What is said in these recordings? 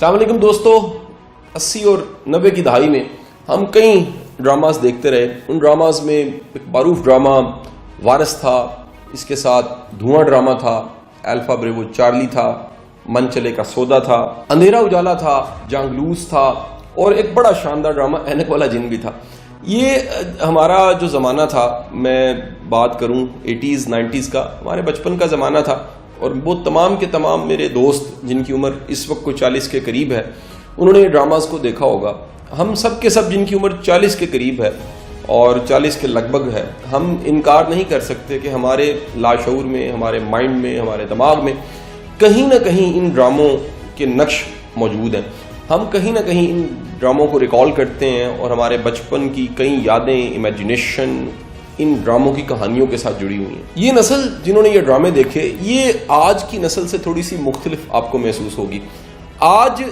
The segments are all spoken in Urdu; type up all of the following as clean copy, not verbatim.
السلام علیکم دوستو، 80 اور 90 کی دہائی میں ہم کئی ڈراماز دیکھتے رہے. ان ڈراماز میں ایک معروف ڈرامہ وارث تھا، اس کے ساتھ دھواں ڈرامہ تھا، الفا بریوو چارلی تھا، من چلے کا سودا تھا، اندھیرا اجالا تھا، جانگلوس تھا، اور ایک بڑا شاندار ڈرامہ اینک والا جن بھی تھا. یہ ہمارا جو زمانہ تھا، میں بات کروں 80s 90s کا، ہمارے بچپن کا زمانہ تھا. اور وہ تمام کے تمام میرے دوست جن کی عمر اس وقت کو 40 کے قریب ہے، انہوں نے یہ ڈراماز کو دیکھا ہوگا. ہم سب کے سب جن کی عمر 40 کے قریب ہے اور 40 کے لگ بھگ ہے، ہم انکار نہیں کر سکتے کہ ہمارے لاشعور میں، ہمارے مائنڈ میں، ہمارے دماغ میں کہیں نہ کہیں ان ڈراموں کے نقش موجود ہیں. ہم کہیں نہ کہیں ان ڈراموں کو ریکال کرتے ہیں اور ہمارے بچپن کی کئی یادیں، امیجنیشن ان ڈراموں کی کہانیوں کے ساتھ جڑی ہوئی ہیں. یہ نسل جنہوں نے یہ ڈرامے دیکھے، یہ آج کی نسل سے تھوڑی سی مختلف آپ کو محسوس ہوگی. آج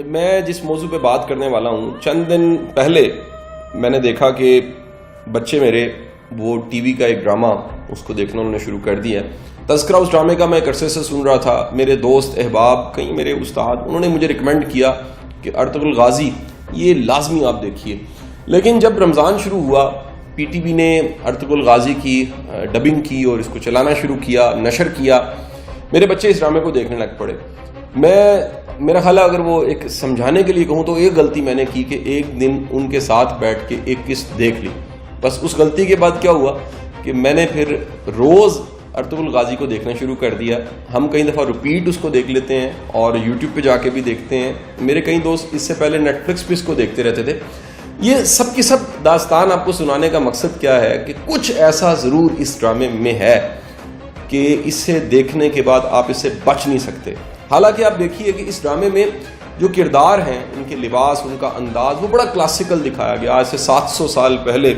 میں جس موضوع پہ بات کرنے والا ہوں، چند دن پہلے میں نے دیکھا کہ بچے میرے وہ ٹی وی کا ایک ڈرامہ اس کو دیکھنا انہوں نے شروع کر دیا ہے. تذکرہ اس ڈرامے کا میں ایک عرصے سے سن رہا تھا. میرے دوست احباب، کئی میرے استاد، انہوں نے مجھے ریکمینڈ کیا کہ ارطغرل غازی یہ لازمی آپ دیکھیے. لیکن جب رمضان شروع ہوا، پی ٹی وی نے ارطغرل غازی کی ڈبنگ کی اور اس کو چلانا شروع کیا، نشر کیا. میرے بچے اس ڈرامے کو دیکھنے لگ پڑے. میرا خیال ہے اگر وہ ایک سمجھانے کے لیے کہوں تو ایک غلطی میں نے کی کہ ایک دن ان کے ساتھ بیٹھ کے ایک قسط دیکھ لی. بس اس غلطی کے بعد کیا ہوا کہ میں نے پھر روز ارطغرل غازی کو دیکھنا شروع کر دیا. ہم کئی دفعہ ریپیٹ اس کو دیکھ لیتے ہیں اور یوٹیوب پہ جا کے بھی دیکھتے ہیں. میرے کئی دوست اس سے پہلے نیٹ فلکس پہ اس کو دیکھتے رہتے تھے. یہ سب کی سب داستان آپ کو سنانے کا مقصد کیا ہے کہ کچھ ایسا ضرور اس ڈرامے میں ہے کہ اسے دیکھنے کے بعد آپ اس سے بچ نہیں سکتے. حالانکہ آپ دیکھیے کہ اس ڈرامے میں جو کردار ہیں، ان کے لباس، ان کا انداز، وہ بڑا کلاسیکل دکھایا گیا. آج سے 700 سال پہلے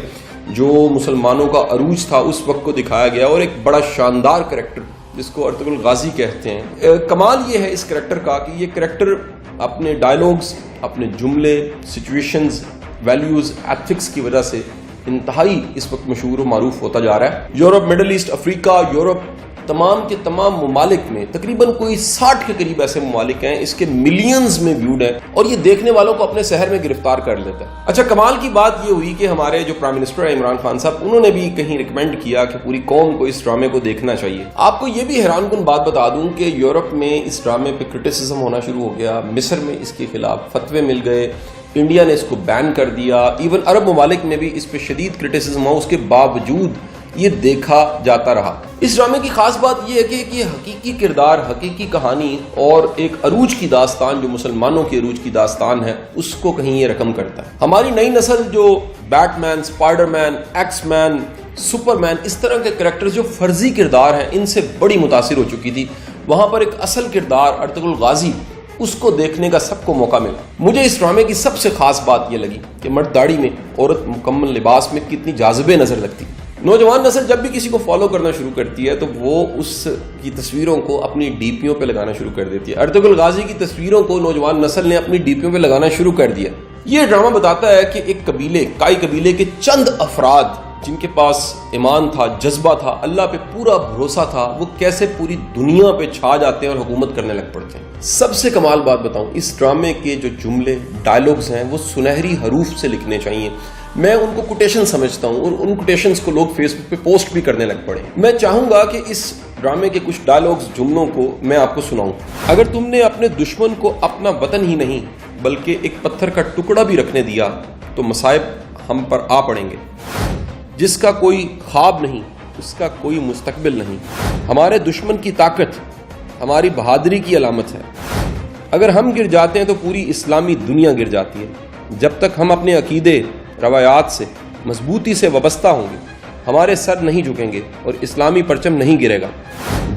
جو مسلمانوں کا عروج تھا اس وقت کو دکھایا گیا، اور ایک بڑا شاندار کریکٹر جس کو ارطغرل غازی کہتے ہیں. کمال یہ ہے اس کریکٹر کا کہ یہ کریکٹر اپنے ڈائلاگز، اپنے جملے، سچویشنز، ویلیوز، ایتھکس کی وجہ سے انتہائی اس وقت مشہور و معروف ہوتا جا رہا ہے. یورپ، مڈل ایسٹ، افریقہ، یورپ، تمام کے تمام ممالک میں تقریباً کوئی 60 کے قریب ایسے ممالک ہیں، اس کے ملینز میں ویوڈ ہیں، اور یہ دیکھنے والوں کو اپنے شہر میں گرفتار کر لیتا ہے. اچھا، کمال کی بات یہ ہوئی کہ ہمارے جو پرائم منسٹر ہے عمران خان صاحب، انہوں نے بھی کہیں ریکمینڈ کیا کہ پوری قوم کو اس ڈرامے کو دیکھنا چاہیے. آپ کو یہ بھی حیران کن بات بتا دوں کہ یورپ میں اس ڈرامے پہ کرٹیسزم ہونا شروع ہو گیا. مصر میں اس کے خلاف فتوے مل گئے، انڈیا نے اس کو بین کر دیا، ایون عرب ممالک میں بھی اس پہ شدید کرٹیسزم ہوا. اس کے باوجود یہ دیکھا جاتا رہا. اس ڈرامے کی خاص بات یہ ہے کہ یہ حقیقی کردار، حقیقی کہانی اور ایک عروج کی داستان جو مسلمانوں کی عروج کی داستان ہے، اس کو کہیں یہ رقم کرتا ہے. ہماری نئی نسل جو بیٹ مین، اسپائڈر مین، ایکس مین، سپر مین، اس طرح کے کریکٹر جو فرضی کردار ہیں، ان سے بڑی متاثر ہو چکی تھی. وہاں پر ایک اصل کردار ارطغرل غازی، اس کو دیکھنے کا سب کو موقع ملا. مجھے اس ڈرامے کی سب سے خاص بات یہ لگی کہ مرد داڑھی میں، عورت مکمل لباس میں کتنی جاذبے نظر لگتی. نوجوان نسل جب بھی کسی کو فالو کرنا شروع کرتی ہے تو وہ اس کی تصویروں کو اپنی ڈی پیوں پہ لگانا شروع کر دیتی ہے. ارطغرل غازی کی تصویروں کو نوجوان نسل نے اپنی ڈی پیوں پہ لگانا شروع کر دیا. یہ ڈرامہ بتاتا ہے کہ ایک قبیلے، کائی قبیلے کے چند افراد جن کے پاس ایمان تھا، جذبہ تھا، اللہ پہ پورا بھروسہ تھا، وہ کیسے پوری دنیا پہ چھا جاتے ہیں اور حکومت کرنے لگ پڑتے ہیں. سب سے کمال بات بتاؤں، اس ڈرامے کے جو جملے، ڈائلاگز ہیں، وہ سنہری حروف سے لکھنے چاہیے. میں ان کو کوٹیشن سمجھتا ہوں، اور ان کوٹیشنز کو لوگ فیس بک پہ پوسٹ بھی کرنے لگ پڑے. میں چاہوں گا کہ اس ڈرامے کے کچھ ڈائلاگز، جملوں کو میں آپ کو سناؤں. اگر تم نے اپنے دشمن کو اپنا وطن ہی نہیں بلکہ ایک پتھر کا ٹکڑا بھی رکھنے دیا تو مصائب ہم پر آ پڑیں گے. جس کا کوئی خواب نہیں، اس کا کوئی مستقبل نہیں. ہمارے دشمن کی طاقت ہماری بہادری کی علامت ہے. اگر ہم گر جاتے ہیں تو پوری اسلامی دنیا گر جاتی ہے. جب تک ہم اپنے عقیدے، روایات سے مضبوطی سے وابستہ ہوں گے، ہمارے سر نہیں جھکیں گے اور اسلامی پرچم نہیں گرے گا.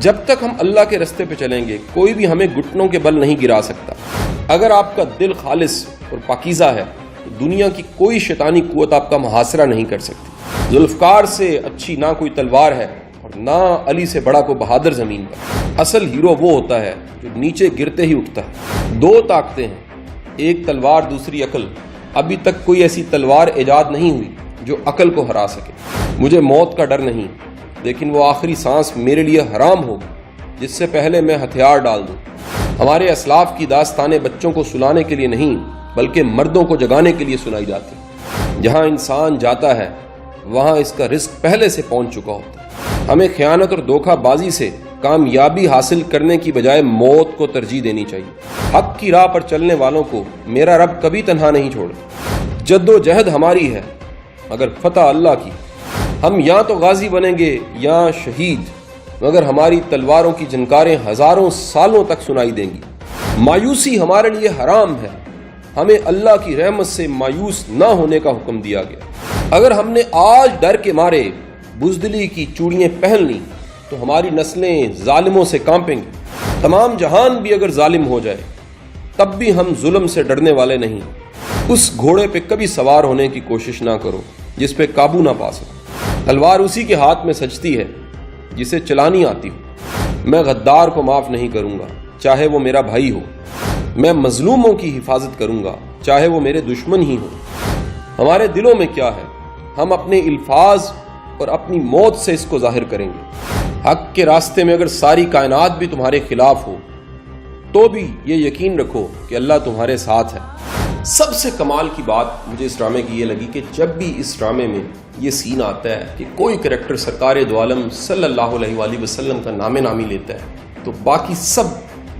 جب تک ہم اللہ کے رستے پہ چلیں گے، کوئی بھی ہمیں گھٹنوں کے بل نہیں گرا سکتا. اگر آپ کا دل خالص اور پاکیزہ ہے تو دنیا کی کوئی شیطانی قوت آپ کا محاصرہ نہیں کر سکتی. ذوالفقار سے اچھی نہ کوئی تلوار ہے اور نہ علی سے بڑا کوئی بہادر زمین پر. اصل ہیرو وہ ہوتا ہے جو نیچے گرتے ہی اٹھتا ہے. 2 طاقتیں ہیں، ایک تلوار، دوسری عقل. ابھی تک کوئی ایسی تلوار ایجاد نہیں ہوئی جو عقل کو ہرا سکے. مجھے موت کا ڈر نہیں، لیکن وہ آخری سانس میرے لیے حرام ہوگی جس سے پہلے میں ہتھیار ڈال دوں. ہمارے اسلاف کی داستانیں بچوں کو سنانے کے لیے نہیں بلکہ مردوں کو جگانے کے لیے سنائی جاتی ہیں۔ جہاں انسان جاتا ہے وہاں اس کا رزق پہلے سے پہنچ چکا ہوتا ہے۔ ہمیں خیانت اور دھوکہ بازی سے کامیابی حاصل کرنے کی بجائے موت کو ترجیح دینی چاہیے۔ حق کی راہ پر چلنے والوں کو میرا رب کبھی تنہا نہیں چھوڑتا۔ جد و جہد ہماری ہے مگر فتح اللہ کی۔ ہم یا تو غازی بنیں گے یا شہید، مگر ہماری تلواروں کی جھنکاریں ہزاروں سالوں تک سنائی دیں گی۔ مایوسی ہمارے لیے حرام ہے، ہمیں اللہ کی رحمت سے مایوس نہ ہونے کا حکم دیا گیا۔ اگر ہم نے آج ڈر کے مارے بزدلی کی چوڑیاں پہن لی تو ہماری نسلیں ظالموں سے کانپیں گی۔ تمام جہان بھی اگر ظالم ہو جائے تب بھی ہم ظلم سے ڈرنے والے نہیں۔ اس گھوڑے پہ کبھی سوار ہونے کی کوشش نہ کرو جس پہ قابو نہ پا سکو۔ تلوار اسی کے ہاتھ میں سجتی ہے جسے چلانی آتی ہو۔ میں غدار کو معاف نہیں کروں گا چاہے وہ میرا بھائی ہو۔ میں مظلوموں کی حفاظت کروں گا چاہے وہ میرے دشمن ہی ہوں۔ ہمارے دلوں میں کیا ہے ہم اپنے الفاظ اور اپنی موت سے اس کو ظاہر کریں گے۔ حق کے راستے میں اگر ساری کائنات بھی تمہارے خلاف ہو تو بھی یہ یقین رکھو کہ اللہ تمہارے ساتھ ہے۔ سب سے کمال کی بات مجھے اس ڈرامے کی یہ لگی کہ جب بھی اس ڈرامے میں یہ سین آتا ہے کہ کوئی کریکٹر سرکار دو عالم صلی اللہ علیہ وآلہ وسلم کا نام نامی لیتا ہے تو باقی سب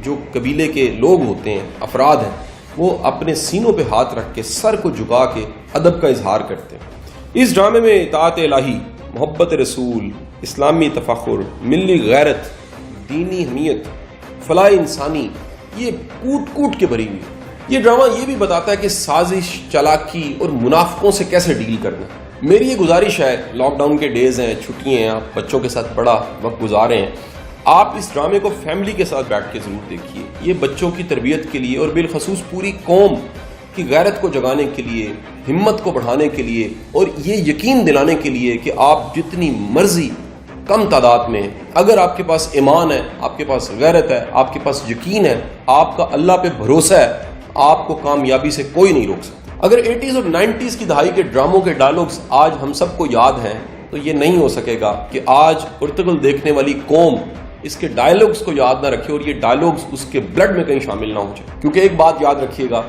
جو قبیلے کے لوگ ہوتے ہیں، افراد ہیں، وہ اپنے سینوں پہ ہاتھ رکھ کے سر کو جھکا کے ادب کا اظہار کرتے ہیں۔ اس ڈرامے میں اطاعت الہی، محبت رسول، اسلامی تفاخر، ملی غیرت، دینی حمیت، فلاح انسانی، یہ کوٹ کوٹ کے بھری ہوئی۔ یہ ڈرامہ یہ بھی بتاتا ہے کہ سازش، چالاکی اور منافقوں سے کیسے ڈیل کرنا ہے۔ میری یہ گزارش ہے، لاک ڈاؤن کے ڈیز ہیں، چھٹیاں ہیں، آپ بچوں کے ساتھ بڑا وقت گزارے ہیں، آپ اس ڈرامے کو فیملی کے ساتھ بیٹھ کے ضرور دیکھیے۔ یہ بچوں کی تربیت کے لیے اور بالخصوص پوری قوم کی غیرت کو جگانے کے لیے، ہمت کو بڑھانے کے لیے اور یہ یقین دلانے کے لیے کہ آپ جتنی مرضی کم تعداد میں، اگر آپ کے پاس ایمان ہے، آپ کے پاس غیرت ہے، آپ کے پاس یقین ہے، آپ کا اللہ پہ بھروسہ ہے، آپ کو کامیابی سے کوئی نہیں روک سکتا۔ اگر 80s اور 90s کی دہائی کے ڈراموں کے ڈائلاگز آج ہم سب کو یاد ہیں تو یہ نہیں ہو سکے گا کہ آج ارطغرل دیکھنے والی قوم اس کے ڈائلاگز کو یاد نہ رکھے اور یہ ڈائلاگز اس کے بلڈ میں کہیں شامل نہ ہو جائے۔ کیونکہ ایک بات یاد رکھیے گا،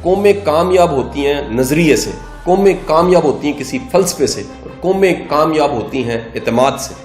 قومیں کامیاب ہوتی ہیں نظریے سے، قومیں کامیاب ہوتی ہیں کسی فلسفے سے، اور قومیں کامیاب ہوتی ہیں اعتماد سے۔